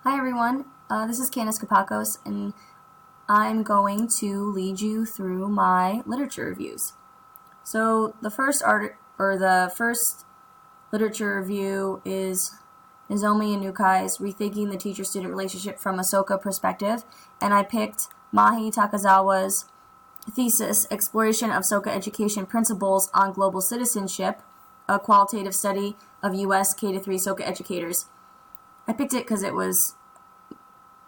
Hi everyone, this is Candace Kapakos, and I'm going to lead you through my literature reviews. So the first literature review is Nozomi Inukai's Rethinking the Teacher-Student Relationship from a Soka Perspective, and I picked Mahi Takazawa's thesis, Exploration of Soka Education Principles on Global Citizenship, a qualitative study of U.S. K-3 Soka educators. I picked it because it was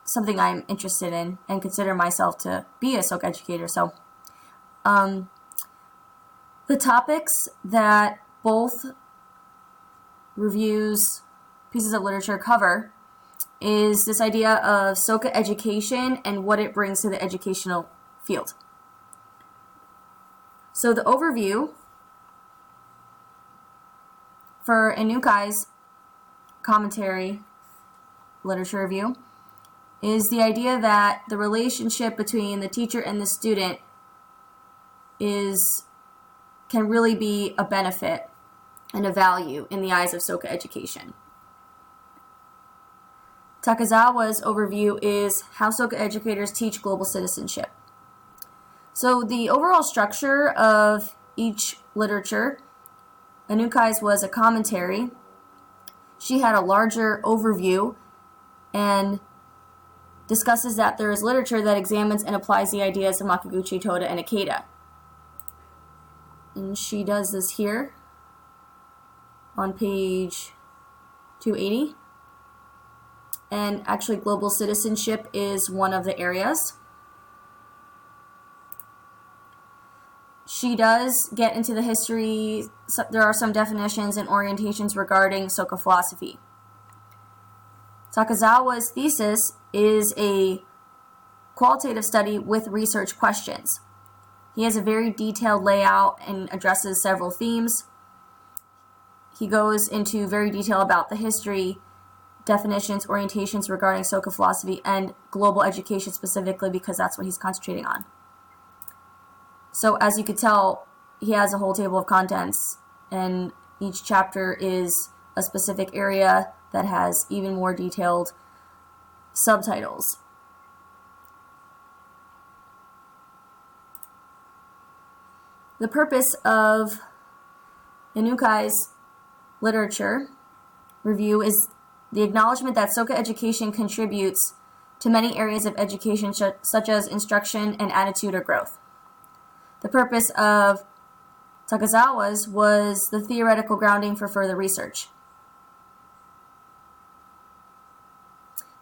something I'm interested in and consider myself to be a Soka educator. So the topics that both pieces of literature cover is this idea of Soka education and what it brings to the educational field. So the overview for Inukai's commentary literature review is the idea that the relationship between the teacher and the student can really be a benefit and a value in the eyes of Soka education. Takazawa's overview is how Soka educators teach global citizenship. So the overall structure of each literature, Inukai's was a commentary. She had a larger overview and discusses that there is literature that examines and applies the ideas of Makaguchi, Toda, and Ikeda. And she does this here on page 280. And actually, global citizenship is one of the areas. She does get into the history. So there are some definitions and orientations regarding Soka philosophy. Takazawa's thesis is a qualitative study with research questions. He has a very detailed layout and addresses several themes. He goes into very detail about the history, definitions, orientations regarding Soka philosophy, and global education specifically because that's what he's concentrating on. So as you could tell, he has a whole table of contents, and each chapter is a specific area that has even more detailed subtitles. The purpose of Inukai's literature review is the acknowledgement that Soka education contributes to many areas of education such as instruction and attitude or growth. The purpose of Takazawa's was the theoretical grounding for further research.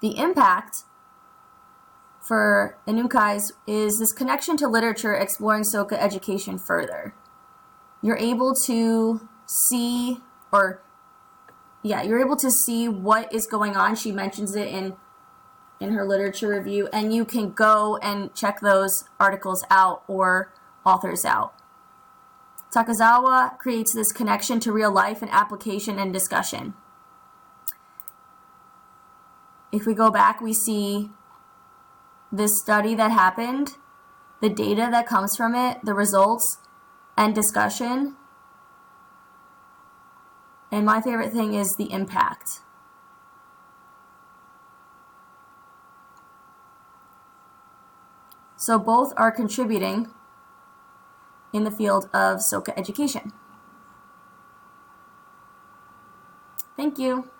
The impact for Inukai's is this connection to literature exploring Soka education further. You're able to see what is going on. She mentions it in her literature review, and you can go and check those articles out or authors out. Takazawa creates this connection to real life and application and discussion. If we go back, we see this study that happened, the data that comes from it, the results, and discussion. And my favorite thing is the impact. So both are contributing in the field of Soka education. Thank you.